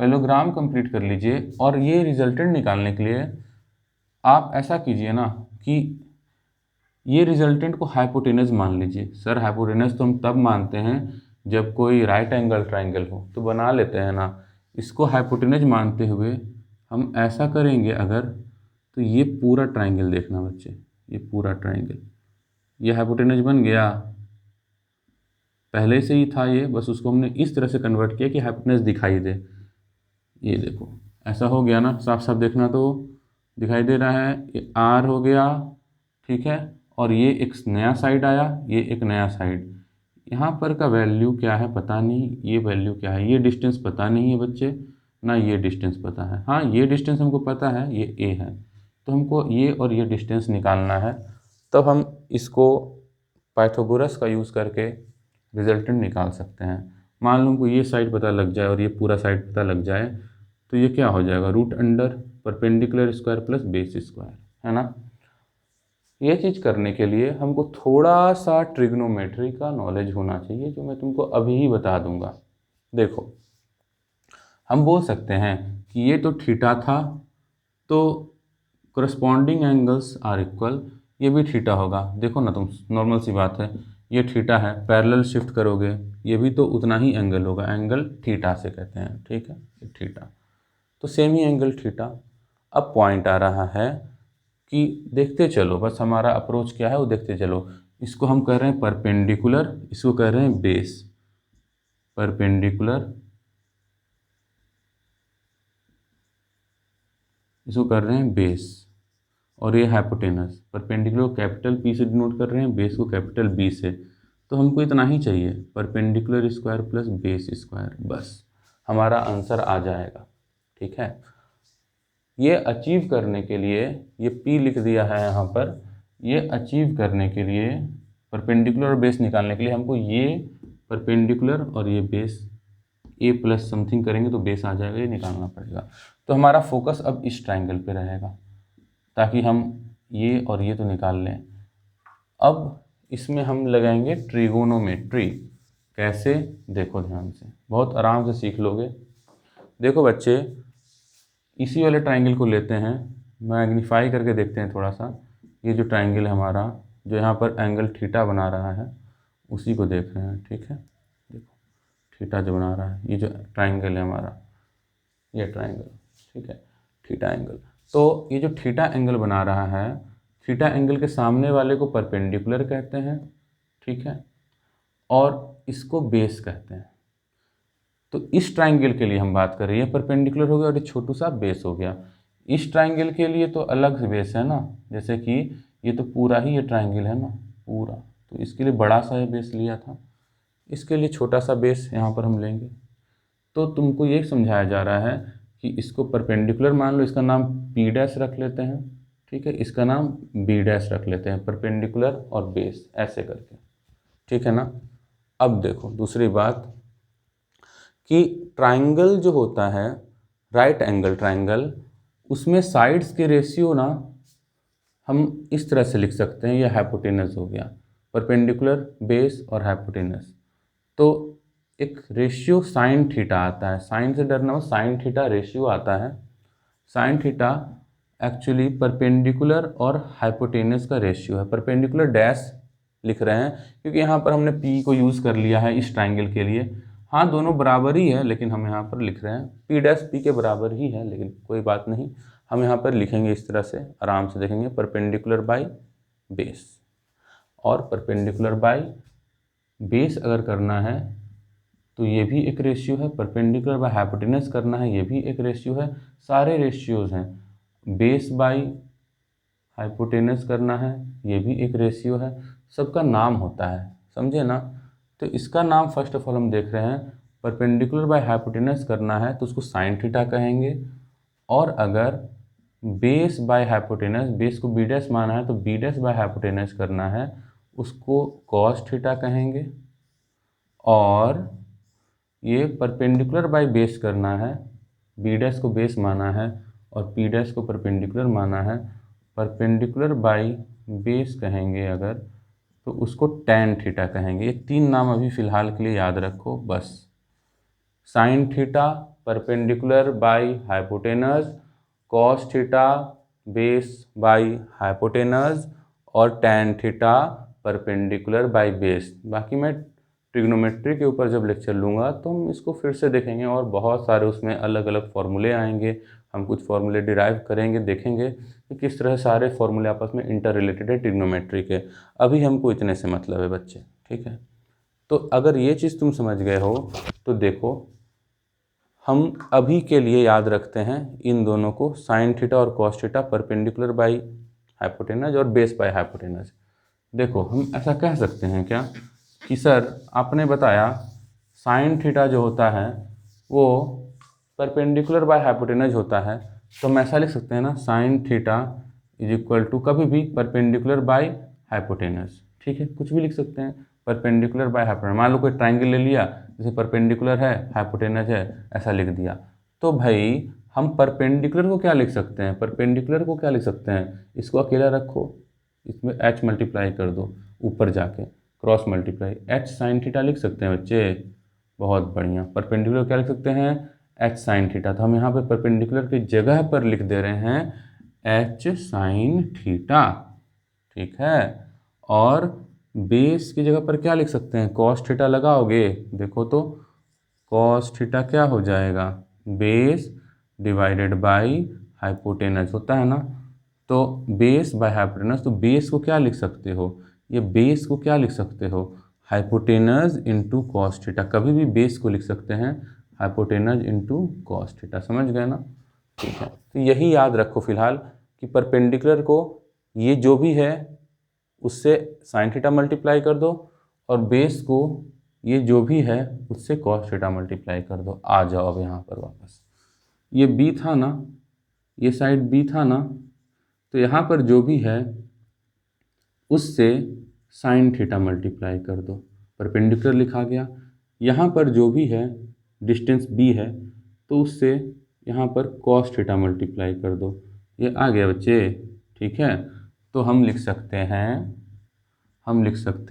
Parallelogram complete कर लीजिए और ये रिजल्टेंट निकालने के लिए आप ऐसा कीजिए ना कि ये रिजल्टेंट को हाइपोटेनस मान लीजिए। सर हाइपोटेनस तो हम तब मानते हैं जब कोई राइट एंगल ट्राइंगल हो, तो बना लेते हैं ना। इसको हाइपोटेनस मानते हुए हम ऐसा करेंगे अगर, तो ये पूरा ट्राइंगल देखना बच्चे, ये पूरा ट्राइंगल, ये हाइपोटेनस बन गया, पहले से ही था ये, बस उसको हमने इस तरह से कन्वर्ट किया कि हाइपोटेनस दिखाई दे। ये देखो ऐसा हो गया ना, साफ साफ देखना तो दिखाई दे रहा है, ये आर हो गया, ठीक है। और ये एक नया साइड आया, ये एक नया साइड, यहाँ पर का वैल्यू क्या है पता नहीं, ये वैल्यू क्या है, ये डिस्टेंस पता नहीं है बच्चे, ना ये डिस्टेंस पता है। हाँ ये डिस्टेंस हमको पता है, ये ए है, तो हमको ये और ये डिस्टेंस निकालना है। तब हम इसको पाइथागोरस का यूज़ करके रिजल्टेंट निकाल सकते हैं। मान लो हमको ये साइड पता लग जाए और ये पूरा साइड पता लग जाए, तो ये क्या हो जाएगा, root under perpendicular square plus base square, है ना। ये चीज़ करने के लिए हमको थोड़ा सा ट्रिग्नोमेट्री का नॉलेज होना चाहिए, जो मैं तुमको अभी ही बता दूंगा। देखो हम बोल सकते हैं कि ये तो थीटा था, तो करस्पॉन्डिंग एंगल्स आर इक्वल, ये भी थीटा होगा। देखो ना तुम, नॉर्मल सी बात है, ये थीटा है, पैरेलल शिफ्ट करोगे ये भी तो उतना ही एंगल होगा, एंगल थीटा से कहते हैं, ठीक है, थीटा, तो सेम ही एंगल थीटा। अब पॉइंट आ रहा है कि देखते चलो, बस हमारा अप्रोच क्या है वो देखते चलो। इसको हम कह रहे हैं परपेंडिकुलर, इसको कह रहे हैं बेस, परपेंडिकुलर, इसको कर रहे हैं बेस, और ये हाइपोटेनस। परपेंडिकुलर को कैपिटल पी से डिनोट कर रहे हैं, बेस को कैपिटल बी से। तो हमको इतना ही चाहिए, perpendicular square plus base square, बस हमारा आंसर आ जाएगा, ठीक है। ये अचीव करने के लिए, ये P लिख दिया है यहाँ पर, ये अचीव करने के लिए, परपेंडिकुलर और बेस निकालने के लिए हमको ये परपेंडिकुलर और ये बेस ए प्लस समथिंग करेंगे तो बेस आ जाएगा, ये निकालना पड़ेगा। तो हमारा फोकस अब इस ट्राइंगल पे रहेगा, ताकि हम ये और ये तो निकाल लें। अब इसमें हम लगाएंगे ट्रिगोनोमेट्री। कैसे, देखो ध्यान से, बहुत आराम से सीख लोगे। देखो बच्चे, इसी वाले ट्राइंगल को लेते हैं, मैग्नीफाई करके देखते हैं थोड़ा सा। ये जो ट्राइंगल है हमारा, जो यहाँ पर एंगल थीटा बना रहा है, उसी को देख रहे हैं, ठीक है। देखो थीटा जो बना रहा है, ये जो ट्राइंगल है हमारा, ये ट्राइंगल, ठीक है, थीटा एंगल। तो ये जो थीटा एंगल बना रहा है, थीटा एंगल के सामने वाले को परपेंडिकुलर कहते हैं, ठीक है, और इसको बेस कहते हैं। तो इस ट्राइंगल के लिए हम बात कर रहे हैं, परपेंडिकुलर हो गया और ये छोटू सा बेस हो गया। इस ट्राइंगल के लिए तो अलग बेस है ना, जैसे कि ये तो पूरा ही ये ट्राइंगल है ना पूरा, तो इसके लिए बड़ा सा ये बेस लिया था, इसके लिए छोटा सा बेस यहाँ पर हम लेंगे। तो तुमको ये समझाया जा रहा है कि इसको परपेंडिकुलर मान लो, इसका नाम पी डैश रख लेते हैं, ठीक है, इसका नाम बी डैश रख लेते हैं, परपेंडिकुलर और बेस ऐसे करके, ठीक है ना। अब देखो दूसरी बात कि ट्राइंगल जो होता है, राइट एंगल ट्राइंगल, उसमें साइड्स के रेशियो ना हम इस तरह से लिख सकते हैं, ये हाइपोटेनस हो गया, परपेंडिकुलर, बेस और हाइपोटेनस। तो एक रेशियो साइन थीटा आता है, साइन से डरना हो, साइन थीटा रेशियो आता है। साइन थीटा एक्चुअली परपेंडिकुलर और हाइपोटेनस का रेशियो है। परपेंडिकुलर डैश लिख रहे हैं क्योंकि यहाँ पर हमने पी को यूज़ कर लिया है इस ट्राइंगल के लिए। हाँ दोनों बराबर ही है, लेकिन हम यहाँ पर लिख रहे हैं पी डैश पी के बराबर ही है, लेकिन कोई बात नहीं, हम यहाँ पर लिखेंगे इस तरह से, आराम से देखेंगे, परपेंडिकुलर बाई बेस। और परपेंडिकुलर बाई बेस अगर करना है तो ये भी एक रेशियो है, परपेंडिकुलर बाय हाइपोटेनस करना है, ये भी एक रेशियो है, सारे रेशियोज हैं। बेस बाई हाइपोटेनस करना है, ये भी एक रेशियो है, सबका नाम होता है, समझे ना। तो इसका नाम फर्स्ट ऑफ ऑल हम देख रहे हैं, परपेंडिकुलर बाय हाइपोटेनस करना है तो उसको साइन थीटा कहेंगे, और अगर बेस बाय हाइपोटेनस, बेस को बी डैश माना है तो बी डैश बाय हाइपोटेनस करना है, उसको कॉस थीटा कहेंगे। और ये परपेंडिकुलर बाय बेस करना है, बी डैश को बेस माना है और पी डैश को परपेंडिकुलर माना है, परपेंडिकुलर बाय बेस कहेंगे अगर, तो उसको टैन थीटा कहेंगे। ये तीन नाम अभी फ़िलहाल के लिए याद रखो बस, sine theta perpendicular by hypotenuse, cos theta base by hypotenuse और tan theta perpendicular by base. बाकी मैं ट्रिग्नोमेट्री के ऊपर जब लेक्चर लूँगा तो हम इसको फिर से देखेंगे और बहुत सारे उसमें अलग अलग फॉर्मूले आएंगे, हम कुछ फॉर्मूले डिराइव करेंगे, देखेंगे कि किस तरह सारे फॉर्मूले आपस में इंटर रिलेटेड है ट्रिग्नोमेट्री के। अभी हमको इतने से मतलब है बच्चे, ठीक है। तो अगर ये चीज़ तुम समझ गए हो तो देखो, हम अभी के लिए याद रखते हैं इन दोनों को, साइन थीटा और cos theta perpendicular by hypotenuse और बेस बाई हाइपोटेनस। देखो हम ऐसा कह सकते हैं क्या कि सर आपने बताया साइन थीटा जो होता है वो परपेंडिकुलर बाय हाइपोटेनस होता है, तो हम ऐसा लिख सकते हैं ना, sine theta is equal to कभी भी परपेंडिकुलर बाय हाइपोटेनस, ठीक है, कुछ भी लिख सकते हैं परपेंडिकुलर बाय हाइपोटेनस। मान लो कोई ट्राइंगल ले लिया, जैसे परपेंडिकुलर है हाइपोटेनस है, ऐसा लिख दिया। तो भाई हम परपेंडिकुलर को क्या लिख सकते हैं, परपेंडिकुलर को क्या लिख सकते हैं, इसको अकेला रखो, इसमें h मल्टीप्लाई कर दो, ऊपर जाके cross multiply, h sine theta लिख सकते हैं बच्चे, बहुत बढ़िया। परपेंडिकुलर क्या लिख सकते हैं, h साइन थीटा, तो हम यहाँ पे परपेंडिकुलर की जगह पर लिख दे रहे हैं h साइन थीटा, ठीक है। और बेस की जगह पर क्या लिख सकते हैं, कॉस थीटा लगाओगे, देखो तो कॉस थीटा क्या हो जाएगा, बेस डिवाइडेड बाई हाइपोटेनस होता है ना, तो बेस बाय हाइपोटेनस, तो बेस को क्या लिख सकते हो, ये बेस को क्या लिख सकते हो, हाइपोटेनस इंटू कॉस थीटा, कभी भी बेस को लिख सकते हैं हाइपोटेनस इंटू कॉस थीटा, समझ गए ना, ठीक है। तो यही याद रखो फिलहाल कि परपेंडिकुलर को ये जो भी है उससे साइन थीटा मल्टीप्लाई कर दो, और बेस को ये जो भी है उससे कॉस थीटा मल्टीप्लाई कर दो। आ जाओ अब यहाँ पर वापस, ये बी था ना, ये साइड बी था ना, तो यहाँ पर जो भी है उससे साइन थीटा मल्टीप्लाई कर दो, परपेंडिकुलर लिखा गया। यहाँ पर जो भी है डिस्टेंस बी है, तो उससे यहाँ पर कॉस थीटा मल्टीप्लाई कर दो, ये आ गया बच्चे, ठीक है। तो हम लिख सकते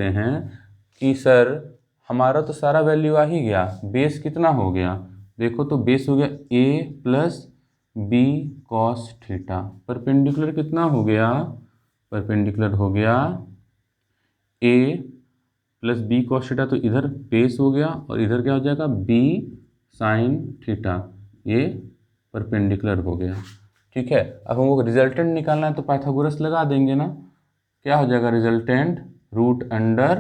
हैं कि सर हमारा तो सारा वैल्यू आ ही गया, बेस कितना हो गया, देखो तो बेस हो गया a plus B cos theta, perpendicular कितना हो गया, परपेंडिकुलर हो गया a plus B cos theta, तो इधर बेस हो गया और इधर क्या हो जाएगा b साइन थीटा, ये परपेंडिकुलर हो गया, ठीक है। अब हमको रिजल्टेंट निकालना है तो पाइथागोरस लगा देंगे ना, क्या हो जाएगा resultant, root under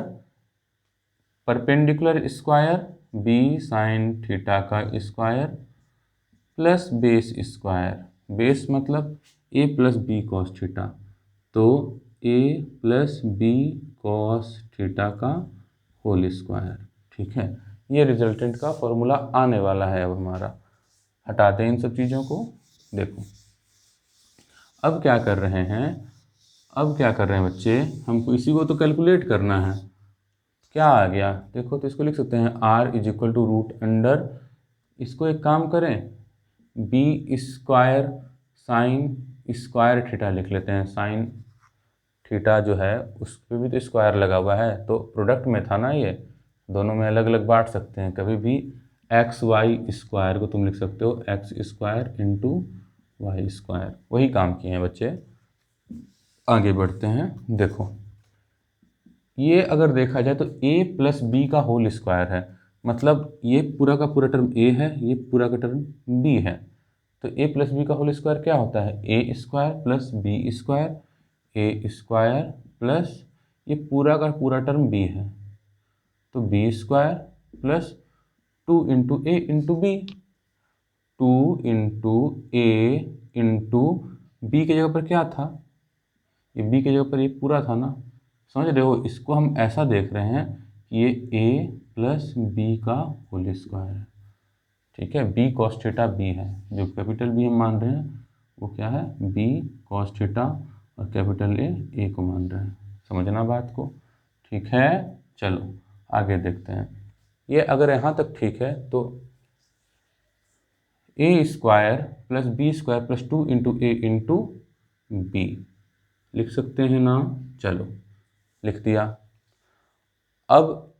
perpendicular square b sine theta का square plus base square, base मतलब a plus B cos theta, तो a plus B cos theta का होल स्क्वायर, ठीक है। ये रिजल्टेंट का फॉर्मूला आने वाला है। अब हमारा हटाते हैं इन सब चीज़ों को, देखो अब क्या कर रहे हैं, अब क्या कर रहे हैं बच्चे, हमको इसी को तो कैलकुलेट करना है, क्या आ गया देखो, तो इसको लिख सकते हैं r is equal to root under, इसको एक काम करें B square sine square theta लिख लेते हैं, साइन थीटा जो है उस पर भी तो स्क्वायर लगा हुआ है, तो प्रोडक्ट में था ना, ये दोनों में अलग अलग बांट सकते हैं, कभी भी एक्स वाई स्क्वायर को तुम लिख सकते हो X square into Y square, वही काम किए हैं बच्चे। आगे बढ़ते हैं, देखो ये अगर देखा जाए तो a प्लस बी का होल स्क्वायर है, मतलब ये पूरा का पूरा टर्म a है, ये पूरा का टर्म b है, तो a प्लस बी का होल स्क्वायर क्या होता है, a square plus B square, A square plus ये पूरा का पूरा टर्म b है, तो B square plus 2 into A into B, 2 into A into B की जगह पर क्या था, ये b की जगह पर ये पूरा था ना, समझ रहे हो, इसको हम ऐसा देख रहे हैं कि ये a प्लस बी का होल स्क्वायर है, ठीक है। b कॉस थीटा b है, जो कैपिटल B हम मान रहे हैं वो क्या है b कॉस थीटा, और कैपिटल A को मान रहे हैं, समझना बात को, ठीक है। चलो आगे देखते हैं, ये अगर यहाँ तक ठीक है तो a square plus B square plus 2 into A into B लिख सकते हैं ना, चलो लिख दिया। अब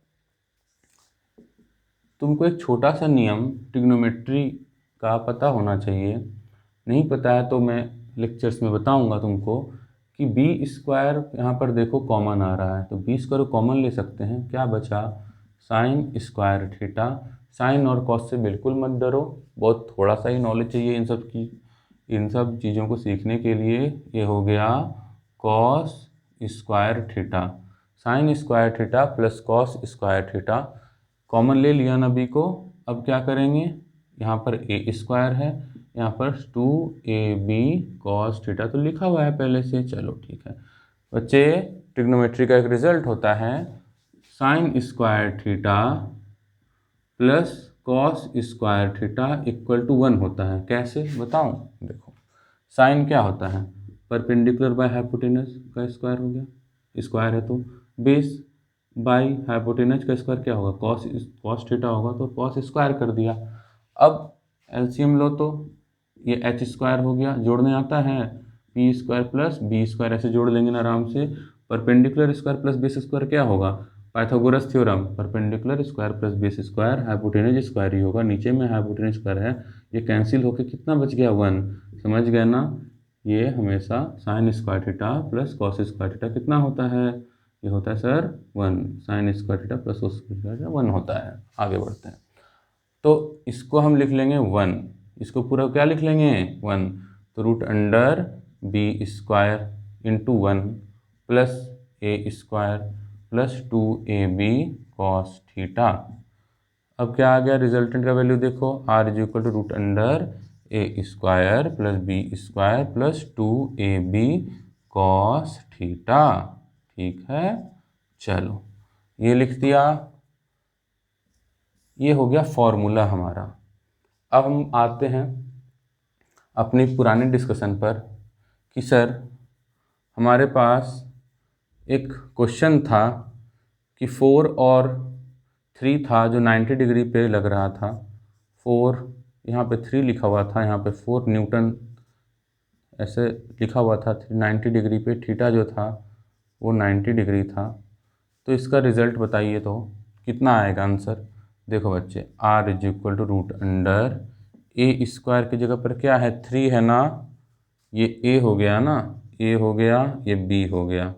तुमको एक छोटा सा नियम ट्रिग्नोमेट्री का पता होना चाहिए। नहीं पता है तो मैं लेक्चर्स में बताऊंगा तुमको कि बी स्क्वायर यहाँ पर देखो कॉमन आ रहा है, तो बी स्क्वायर कॉमन ले सकते हैं। क्या बचा? Sign square theta. साइन और कॉस से बिल्कुल मत डरो, बहुत थोड़ा सा ही नॉलेज चाहिए इन सब की, इन सब चीज़ों को सीखने के लिए। ये हो गया cos square theta, sign square theta plus cos square theta. Common ले लिया ना बी को। अब क्या करेंगे, यहाँ पर ए स्क्वायर है, यहाँ पर 2ab कॉस थीटा तो लिखा हुआ है पहले से। चलो ठीक है बच्चे, ट्रिग्नोमेट्री का एक रिजल्ट होता है sine square theta plus cos square theta equal to 1 होता है। कैसे बताऊं? देखो, साइन क्या होता है? परपेंडिकुलर बाय हाइपोटेनस का स्क्वायर हो गया, स्क्वायर है तो बेस बाय हाइपोटेनस का स्क्वायर क्या होगा? कॉस थीटा होगा, तो कॉस स्क्वायर कर दिया। अब एलसीएम लो तो ये एच स्क्वायर हो गया, जोड़ने आता है p square plus B square, ऐसे जोड़ लेंगे ना आराम से। Perpendicular square plus base square क्या होगा? Pythagoras theorem, perpendicular square plus base square hypotenuse square ही होगा, नीचे में हाइपोटेनस स्क्वायर है, ये कैंसिल होके कितना बच गया? 1। समझ गए ना? ये हमेशा sign square theta plus cos square theta कितना होता है? ये होता है sir 1। Sign square theta plus cos square theta 1 होता है। आगे बढ़ते हैं, तो इसको हम लिख लेंगे 1, इसको पूरा क्या लिख लेंगे? 1। तो root under b square into 1 plus a square plus 2ab cos theta. अब क्या आ गया रिजल्टेंट का वैल्यू? देखो R is equal to root under A square plus B square plus 2ab cos theta. ठीक है, चलो ये लिख दिया, ये हो गया फॉर्मूला हमारा। अब हम आते हैं अपनी पुरानी डिस्कशन पर कि सर हमारे पास एक क्वेश्चन था कि 4 और 3 था जो 90 डिग्री पे लग रहा था। 4 यहाँ पे 3 लिखा हुआ था, यहाँ पे 4 न्यूटन ऐसे लिखा हुआ था। 90 डिग्री पे थीटा जो था वो 90 डिग्री था। तो इसका रिज़ल्ट बताइए तो कितना आएगा आंसर? देखो बच्चे, R is equal to root under A square की जगह पर क्या है? 3 है ना, ये ए हो गया ना, ए हो गया, ये बी हो गया,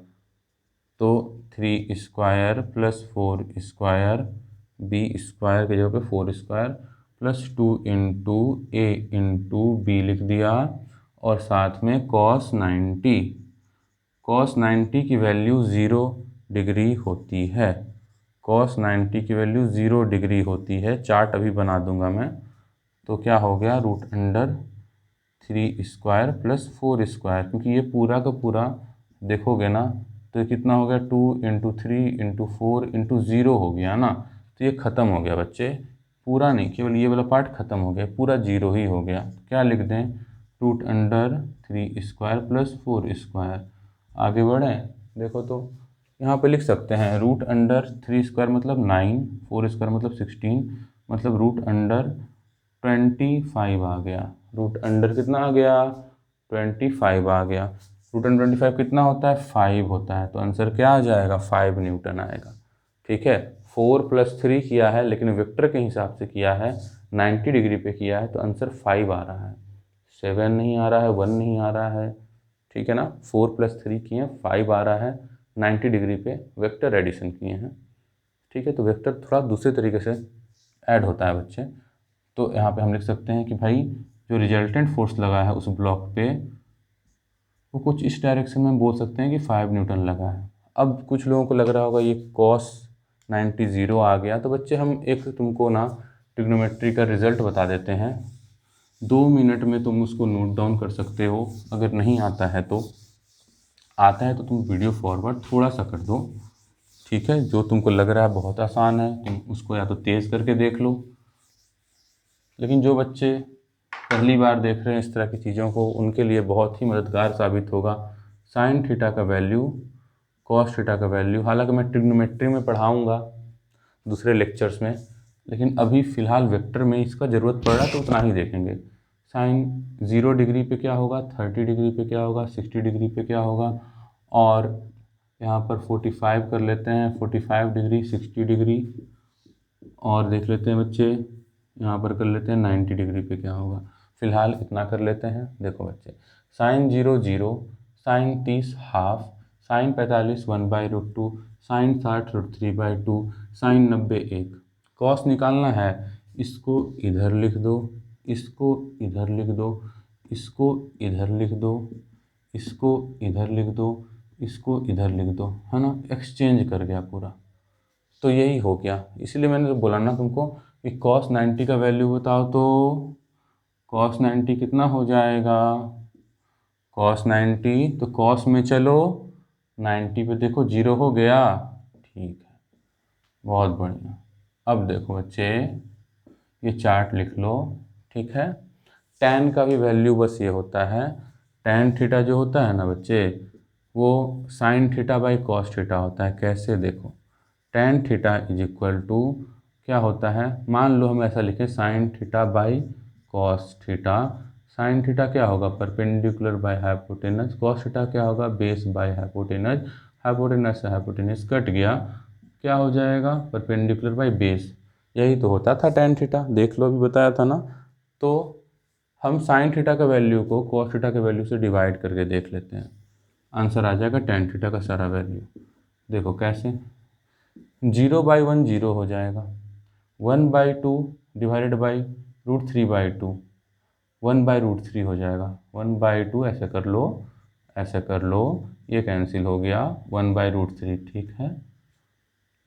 तो 3 square plus 4 square, B square की जगह पे 4 square plus 2 into A into B लिख दिया, और साथ में कॉस 90। कॉस 90 की वैल्यू 0 डिग्री होती है, कॉस 90 की वैल्यू 0 डिग्री होती है। चार्ट अभी बना दूंगा मैं। तो क्या हो गया? Root under 3 square plus 4 square, क्योंकि ये पूरा का पूरा देखोगे ना तो ये कितना हो गया? 2 इंटू 3 इंटू 4 इंटू 0 हो गया ना, तो ये ख़त्म हो गया बच्चे, पूरा नहीं, केवल ये वाला पार्ट ख़त्म हो गया, पूरा 0 ही हो गया। क्या लिख दें? Root under 3 square plus 4 square. आगे बढ़ें, देखो तो यहाँ पे लिख सकते हैं रूट अंडर 3 स्क्वायर मतलब 9, 4 स्क्वायर मतलब 16, मतलब रूट अंडर 25 आ गया। रूट अंडर कितना आ गया? 25 आ गया। रूट अंडर 25 कितना होता है? 5 होता है, तो आंसर क्या आ जाएगा? 5 न्यूटन आएगा। ठीक है, 4 प्लस 3 किया है लेकिन वेक्टर के हिसाब से किया है, 90 डिग्री पे किया है, तो आंसर 5 आ रहा है, 7 नहीं आ रहा है, 1 नहीं आ रहा है। ठीक है ना, 4 प्लस 3 किए हैं, 5 आ रहा है, 90 डिग्री पे वेक्टर एडिशन किए हैं। ठीक है, तो वेक्टर थोड़ा दूसरे तरीके से ऐड होता है बच्चे। तो यहाँ पे हम लिख सकते हैं कि भाई जो रिजल्टेंट फोर्स लगा है उस ब्लॉक पे वो कुछ इस डायरेक्शन में बोल सकते हैं कि 5 न्यूटन लगा है। अब कुछ लोगों को लग रहा होगा ये कॉस 90 0 आ गया, तो बच्चे हम एक तुमको ना ट्रिग्नोमेट्री का रिजल्ट बता देते हैं, 2 मिनट में तुम उसको नोट डाउन कर सकते हो। अगर नहीं आता है तो, आता है तो तुम वीडियो फॉरवर्ड थोड़ा सा कर दो। ठीक है, जो तुमको लग रहा है बहुत आसान है तुम उसको या तो तेज़ करके देख लो, लेकिन जो बच्चे पहली बार देख रहे हैं इस तरह की चीज़ों को उनके लिए बहुत ही मददगार साबित होगा। साइन थीटा का वैल्यू, कॉस थीटा का वैल्यू, हालांकि मैं ट्रिग्नोमेट्री में पढ़ाऊँगा दूसरे लेक्चर्स में, लेकिन अभी फ़िलहाल वेक्टर में इसका ज़रूरत पड़ रहा है तो उतना ही देखेंगे। साइन 0 डिग्री पे क्या होगा, 30 डिग्री पे क्या होगा, 60 डिग्री पे क्या होगा, और यहाँ पर 45 कर लेते हैं, 45 डिग्री, 60 डिग्री, और देख लेते हैं बच्चे, यहाँ पर कर लेते हैं 90 डिग्री पे क्या होगा। फिलहाल इतना कर लेते हैं। देखो बच्चे, sine 0 0, sine 30 half, sine 45 1/√2, sine 60 √3/2, sine 90 1। Cos निकालना है, इसको इधर लिख दो, इसको इधर लिख दो, इसको इधर लिख दो, इसको इधर लिख दो, इसको इधर लिख दो, है ना। एक्सचेंज कर गया पूरा। तो यही हो गया। इसलिए मैंने तो बोला ना तुमको कि cos 90 का वैल्यू बताओ, तो cos 90 कितना हो जाएगा। cos 90 तो cos में चलो 90 पे देखो 0 हो गया। ठीक है, बहुत बढ़िया। अब देखो बच्चे, ये चार्ट लिख लो। ठीक है, tan का भी वैल्यू बस ये होता है, tan थीटा जो होता है ना बच्चे, वो sin theta by cos theta होता है। कैसे, देखो tan theta is equal to क्या होता है, मान लो हम ऐसा लिखें sin theta by cos theta. sin theta क्या होगा, perpendicular by hypotenuse. cos theta क्या होगा, बेस बाय हाइपोटेनस। हाइपोटेनस से हाइपोटेनस कट गया, क्या हो जाएगा, परपेंडिकुलर बाय बेस। यही तो होता था tan थीटा, देख लो अभी बताया था ना। तो हम sin थीटा का वैल्यू को cos थीटा के वैल्यू से डिवाइड करके देख लेते हैं, आंसर आ जाएगा tan थीटा का सारा वैल्यू। देखो कैसे, 0/1 0 हो जाएगा, 1/2 डिवाइडेड बाई √3/2, 1/√3 हो जाएगा, 1/2 ऐसे कर लो, ऐसे कर लो, ये कैंसिल हो गया, 1/√3। ठीक है,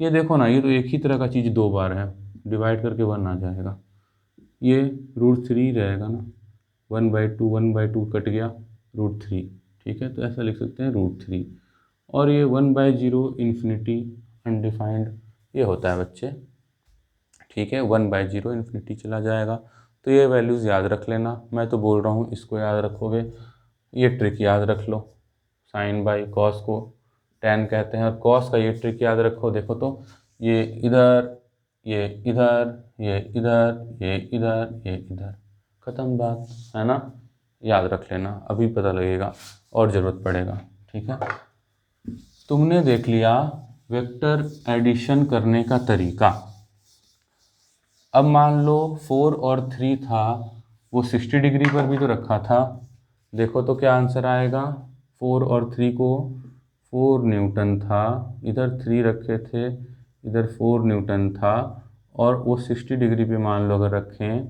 ये देखो ना, ये तो एक ही तरह का चीज़ दो बार है, डिवाइड करके 1 आ जाएगा, ये √3 रहेगा ना, 1/2, 1/2 कट गया, √3। ठीक है, तो ऐसा लिख सकते हैं √3। और ये 1/0 इन्फिनिटी अनडिफाइंड, ये होता है बच्चे। ठीक है, 1/0 इन्फिनिटी चला जाएगा। तो ये वैल्यूज़ याद रख लेना, मैं तो बोल रहा हूँ इसको याद रखोगे। ये ट्रिक याद रख लो, साइन बाई कॉस को tan कहते हैं, और कॉस का ये ट्रिक याद रखो। देखो तो ये इधर, ये इधर, ये इधर, ये इधर, ये इधर, ख़त्म बात, है ना। याद रख लेना, अभी पता लगेगा और ज़रूरत पड़ेगा। ठीक है, तुमने देख लिया वेक्टर एडिशन करने का तरीका। अब मान लो 4 और 3 था, वो 60 डिग्री पर भी तो रखा था। देखो तो क्या आंसर आएगा, 4 और 3 को 4 न्यूटन था, इधर 3 रखे थे, इधर 4 न्यूटन था, और वो 60 डिग्री पे मान लो अगर रखें,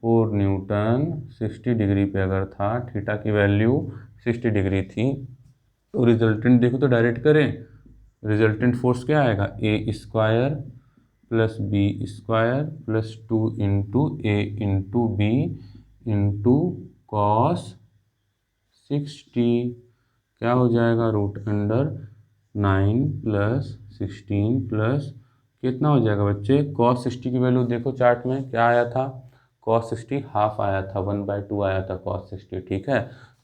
4 न्यूटन 60 डिग्री पे अगर था, थीटा की वैल्यू 60 डिग्री थी, तो रिजल्टेंट देखो तो डायरेक्ट करें, रिजल्टेंट फोर्स क्या आएगा, a² plus b² plus 2 into a into B into cos 60, क्या हो जाएगा, √9 प्लस 16 प्लस कितना हो जाएगा बच्चे, cos 60 की वैल्यू देखो चार्ट में क्या आया था, cos 60 हाफ आया था, 1/2 आया था cos 60। ठीक है,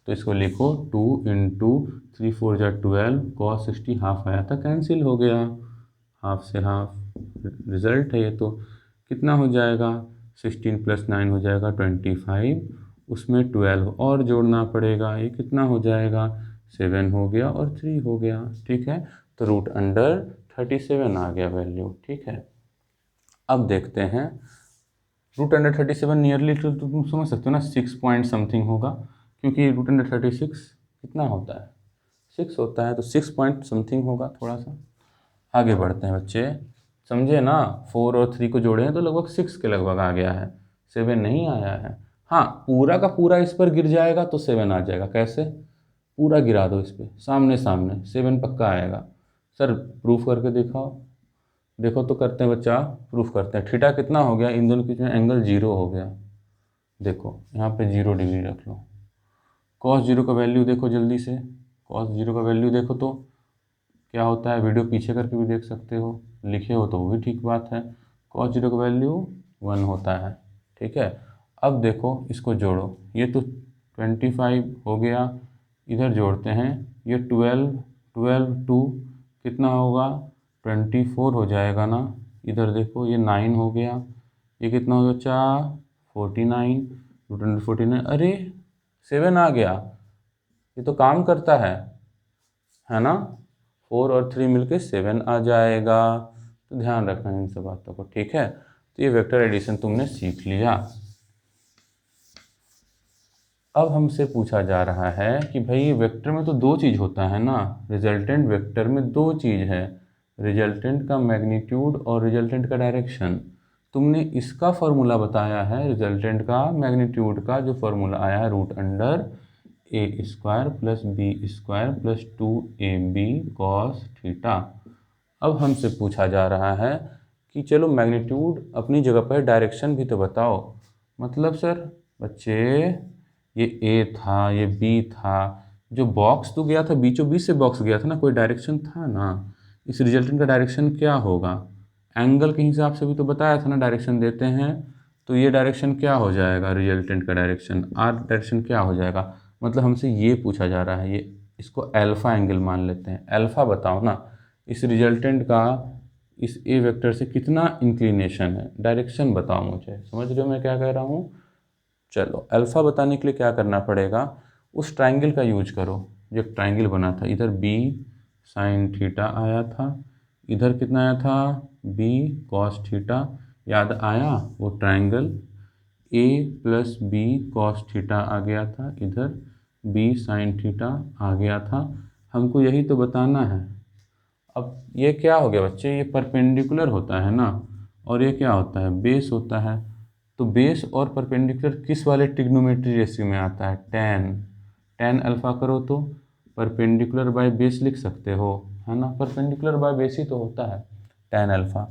तो इसको लिखो 2 इंटू 3 4 जा 12, cos 60 हाफ आया था, कैंसिल हो गया, हाफ से हाफ रिजल्ट है ये। तो कितना हो जाएगा, 16 प्लस 9 हो जाएगा 25, उसमें 12 और जोड़ना पड़ेगा, ये कितना हो जाएगा, 7 हो गया और 3 हो गया। ठीक है, तो √37 आ गया वैल्यू। ठीक है, अब देखते हैं √37 नियरली, तो तुम समझ सकते हो ना 6 पॉइंट समथिंग होगा, क्योंकि √36 कितना होता है, 6 होता है, तो 6 पॉइंट समथिंग होगा। थोड़ा सा आगे बढ़ते हैं बच्चे, समझे ना, 4 और 3 को जोड़े हैं तो लगभग 6 के लगभग आ गया है, 7 नहीं आया है। हाँ, पूरा का पूरा इस पर गिर जाएगा तो 7 आ जाएगा। कैसे, पूरा गिरा दो इस पर सामने सामने, 7 पक्का आएगा। सर प्रूफ करके दिखाओ, देखो तो करते हैं बच्चा, प्रूफ करते हैं। थीटा कितना हो गया, इन दोनों के बीच में एंगल 0 हो गया, देखो यहाँ पे 0 डिग्री रख लो। cos 0 का वैल्यू देखो जल्दी से, cos 0 का वैल्यू देखो तो क्या होता है, वीडियो पीछे करके भी देख सकते हो, लिखे हो तो वो भी ठीक बात है। cos 0 का वैल्यू 1 होता है। ठीक है, अब देखो इसको जोड़ो, ये तो 25 हो गया, इधर जोड़ते हैं, ये 12 2 कितना होगा, 24 हो जाएगा ना। इधर देखो ये 9 हो गया, ये कितना हो बच्चा, 49, 249, अरे 7 आ गया, ये तो काम करता है ना। 4 और 3 मिलके 7 आ जाएगा, तो ध्यान रखना इन सब बातों को। ठीक है, तो ये वेक्टर एडिशन तुमने सीख लिया। अब हमसे पूछा जा रहा है कि भाई वेक्टर में तो दो चीज़ होता है ना, रिजल्टेंट वेक्टर में दो चीज़ है, रिजल्टेंट का मैग्नीट्यूड और रिजल्टेंट का डायरेक्शन। तुमने इसका फॉर्मूला बताया है, रिजल्टेंट का मैग्नीट्यूड का जो फॉर्मूला आया है रूट अंडर ए square plus B square plus 2ab cos theta. अब हमसे पूछा जा रहा है कि चलो मैग्नीट्यूड अपनी जगह पर, डायरेक्शन भी तो बताओ। मतलब सर बच्चे, ये ए था, ये बी था, जो बॉक्स तो गया था बीचों बीच से बॉक्स गया था ना, कोई डायरेक्शन था ना। इस रिजल्टेंट का डायरेक्शन क्या होगा? एंगल के हिसाब से भी तो बताया था ना, डायरेक्शन देते हैं तो ये डायरेक्शन क्या हो जाएगा, रिजल्टेंट का डायरेक्शन आर डायरेक्शन क्या हो जाएगा। मतलब हमसे ये पूछा जा रहा है, ये इसको अल्फ़ा एंगल मान लेते हैं। अल्फ़ा बताओ ना, इस रिजल्टेंट का इस ए वेक्टर से कितना इंक्लिनेशन है, डायरेक्शन बताओ मुझे। समझ रहे हो मैं क्या कह रहा हूँ? चलो अल्फ़ा बताने के लिए क्या करना पड़ेगा, उस ट्राइंगल का यूज करो जो एक ट्राइंगल बना था। इधर बी साइन थीटा आया था, इधर कितना आया था, बी कॉस थीटा। याद आया वो ट्राइंगल, ए प्लस बी कॉस थीटा आ गया था, इधर बी साइन थीटा आ गया था। हमको यही तो बताना है। अब ये क्या हो गया बच्चे, ये परपेंडिकुलर होता है ना, और ये क्या होता है, बेस होता है। तो बेस और परपेंडिकुलर किस वाले ट्रिग्नोमेट्री रेशियो में आता है, टेन। टेन अल्फ़ा करो तो परपेंडिकुलर बाय बेस लिख सकते हो, है ना, परपेंडिकुलर बाय बेस ही तो होता है टेन अल्फ़ा।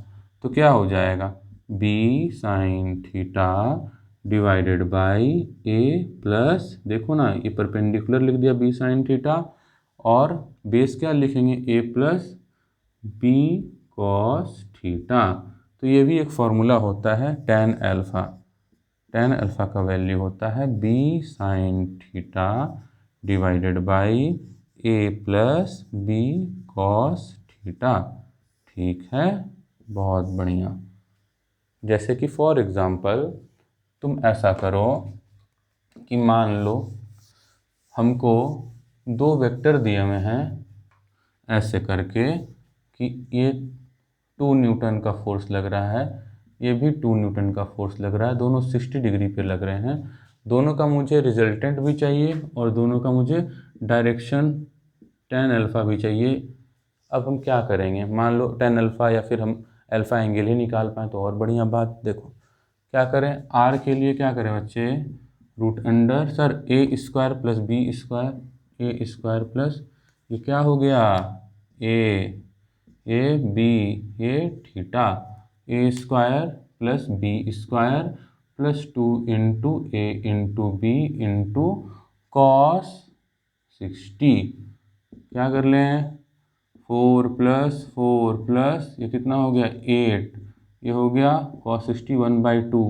तो क्या हो जाएगा, B sine theta divided by A plus, देखो ना ये परपेंडिकुलर लिख दिया बी साइन थीटा, और बेस क्या लिखेंगे, A plus B cos theta. तो ये भी एक फॉर्मूला होता है टेन अल्फ़ा। टेन अल्फ़ा का वैल्यू होता है B sine theta divided by A plus B cos theta. ठीक है, बहुत बढ़िया। जैसे कि फॉर एग्ज़ाम्पल तुम ऐसा करो कि मान लो हमको दो वेक्टर दिए हुए हैं ऐसे करके कि ये 2 न्यूटन का फोर्स लग रहा है, ये भी 2 न्यूटन का फोर्स लग रहा है, दोनों 60 डिग्री पे लग रहे हैं। दोनों का मुझे रिजल्टेंट भी चाहिए और दोनों का मुझे डायरेक्शन टेन अल्फ़ा भी चाहिए। अब हम क्या करेंगे, मान लो टेन अल्फ़ा या फिर हम अल्फ़ा एंगल ही निकाल पाएँ तो और बढ़िया बात। देखो क्या करें, आर के लिए क्या करें बच्चे, root under sir A square plus B square, A square plus ये क्या हो गया, A B A theta, A square plus B square plus 2 into A into B into cos 60। क्या कर लें, 4 प्लस 4 प्लस ये कितना हो गया 8, ये हो गया कॉस 60 1/2,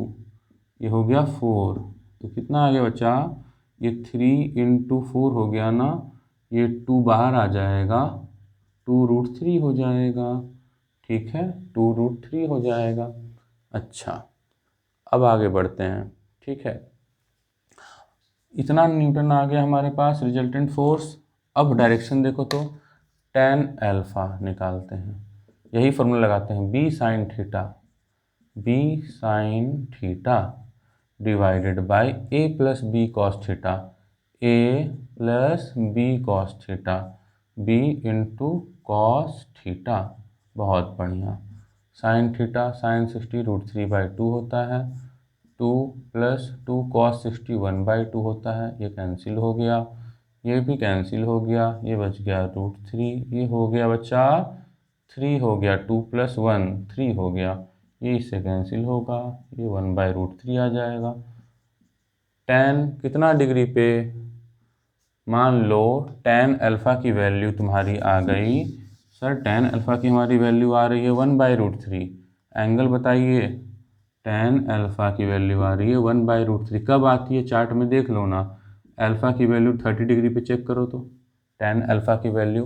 ये हो गया 4। तो कितना आ गया बच्चा, ये 3 इंटू 4 हो गया ना, ये 2 बाहर आ जाएगा, 2√3 हो जाएगा। ठीक है, 2√3 हो जाएगा। अच्छा, अब आगे बढ़ते हैं। ठीक है, इतना न्यूटन आ गया हमारे पास रिजल्टेंट फोर्स। अब डायरेक्शन देखो तो टेन अल्फ़ा निकालते हैं, यही फॉर्मूला लगाते हैं, B sine theta, B sine theta divided by A plus B cos theta, A plus B cos theta, B into cos theta. बहुत बढ़िया। साइन थीटा साइन 60√3/2 होता है, 2 प्लस 2 कॉस 60 1/2 होता है, ये कैंसिल हो गया, ये भी कैंसिल हो गया, ये बच गया √3, ये हो गया बच्चा 3 हो गया, 2 प्लस 1 3 हो गया, ये इससे कैंसिल होगा, ये 1/√3 आ जाएगा। टेन कितना डिग्री पे, मान लो टेन अल्फ़ा की वैल्यू तुम्हारी आ गई, सर टेन अल्फ़ा की हमारी वैल्यू आ रही है 1/√3। एंगल बताइए, टेन अल्फ़ा की वैल्यू आ रही है 1/√3। कब आती है चार्ट में देख लो ना, अल्फ़ा की वैल्यू 30 डिग्री पे चेक करो तो टेन अल्फ़ा की वैल्यू,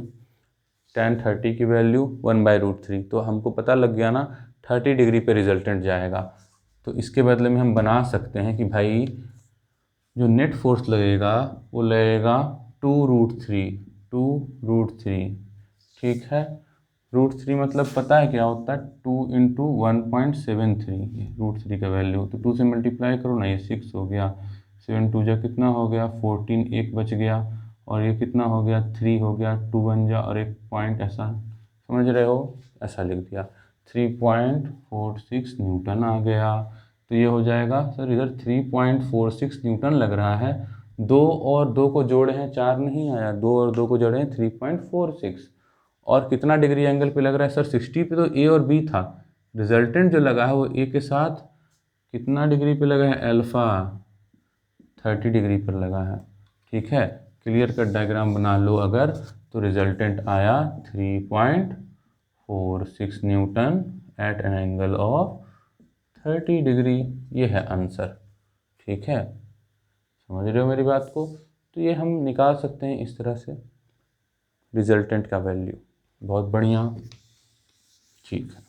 टेन 30 की वैल्यू 1/√3, तो हमको पता लग गया ना 30 डिग्री पे रिजल्टेंट जाएगा। तो इसके बदले में हम बना सकते हैं कि भाई जो नेट फोर्स लगेगा वो लगेगा 2√3, 2√3। ठीक है, √3 मतलब पता है क्या होता है, 2 इंटू 1.73, √3 का वैल्यू। तो 2 से मल्टीप्लाई करो ना, ये 6 हो गया, 7 2 जा कितना हो गया 14, एक बच गया, और ये कितना हो गया 3 हो गया, 2 1 जा और एक पॉइंट, ऐसा समझ रहे हो, ऐसा लिख दिया, 3.46 न्यूटन आ गया। तो ये हो जाएगा सर, इधर 3.46 न्यूटन लग रहा है, 2 और 2 को जोड़े हैं 4 नहीं आया, 2 और 2 को जोड़े हैं 3.46, और कितना डिग्री एंगल पे लग रहा है सर 60 पे, तो ए और बी था, रिजल्टेंट जो लगा है वो ए के साथ कितना डिग्री पे लगा है, अल्फ़ा 30 डिग्री पर लगा है। ठीक है, क्लियर कट डायग्राम बना लो अगर, तो रिजल्टेंट आया 3.46 newton at an angle of 30 degree, ये है आंसर। ठीक है, समझ रहे हो मेरी बात को। तो ये हम निकाल सकते हैं इस तरह से रिजल्टेंट का वैल्यू, बहुत बढ़िया। ठीक है,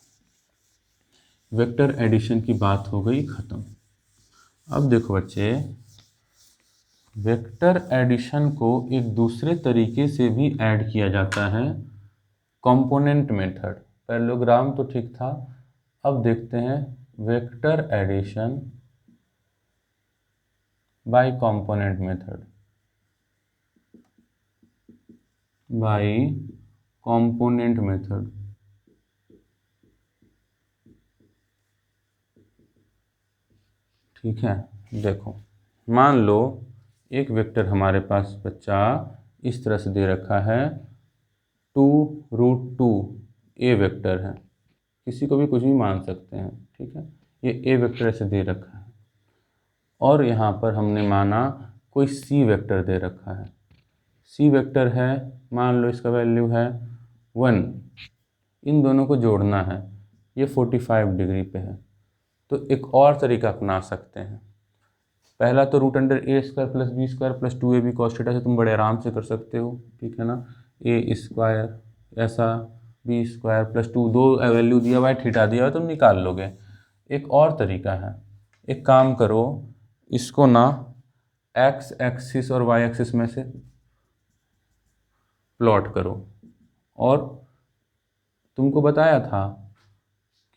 वेक्टर एडिशन की बात हो गई ख़त्म। अब देखो बच्चे, वेक्टर एडिशन को एक दूसरे तरीके से भी ऐड किया जाता है, कंपोनेंट मेथड। पैरेललोग्राम तो ठीक था, अब देखते हैं vector addition by component method, by component method. ठीक है, देखो मान लो एक वेक्टर हमारे पास बच्चा इस तरह से दे रखा है, 2√2 ए वेक्टर है, किसी को भी कुछ भी मान सकते हैं। ठीक है, ये ए वेक्टर ऐसे दे रखा है, और यहाँ पर हमने माना कोई सी वेक्टर दे रखा है, सी वेक्टर है, मान लो इसका वैल्यू है 1, इन दोनों को जोड़ना है, ये 45 डिग्री पे है। तो एक और तरीका अपना सकते हैं, पहला तो √a² + b² + 2ab cos theta से तुम बड़े आराम से कर सकते हो। ठीक है ना, a² ऐसा, b² + 2, दो वैल्यू दिया हुआ है, थीटा दिया हुआ है, तुम निकाल लोगे। एक और तरीका है, एक काम करो, इसको ना x एक्सिस और y एक्सिस में से प्लॉट करो, और तुमको बताया था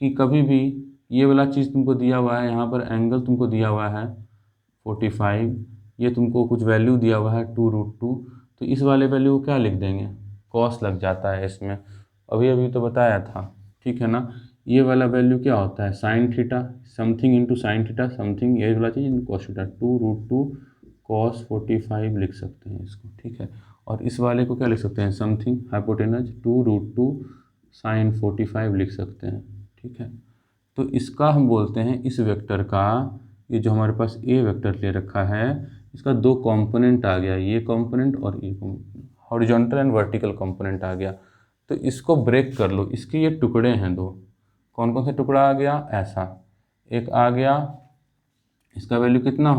कि कभी भी ये वाला चीज़ तुमको दिया हुआ है, यहाँ पर एंगल तुमको दिया हुआ है 45, ये तुमको कुछ वैल्यू दिया हुआ है 2√2, तो इस वाले वैल्यू को क्या लिख देंगे, कॉस लग जाता है इसमें, अभी तो बताया था। ठीक है ना, ये वाला वैल्यू क्या होता है, sine theta, something into sine theta something, ये वाला चीज़ इंटू कॉस थीटा, 2√2 cos 45 लिख सकते हैं इसको। ठीक है, और इस वाले को क्या लिख सकते हैं, समथिंग हाइपोटेनस 2√2 sin 45 लिख सकते हैं। ठीक है, तो इसका हम बोलते हैं, इस वेक्टर का, ये जो हमारे पास ए वेक्टर ले रखा है, इसका दो कंपोनेंट आ गया, ये कंपोनेंट और ये component, horizontal and vertical component आ गया। तो इसको ब्रेक कर लो, इसके ये टुकड़े हैं दो, कौन कौन से टुकड़ा आ गया, ऐसा एक आ गया, इसका वैल्यू कितना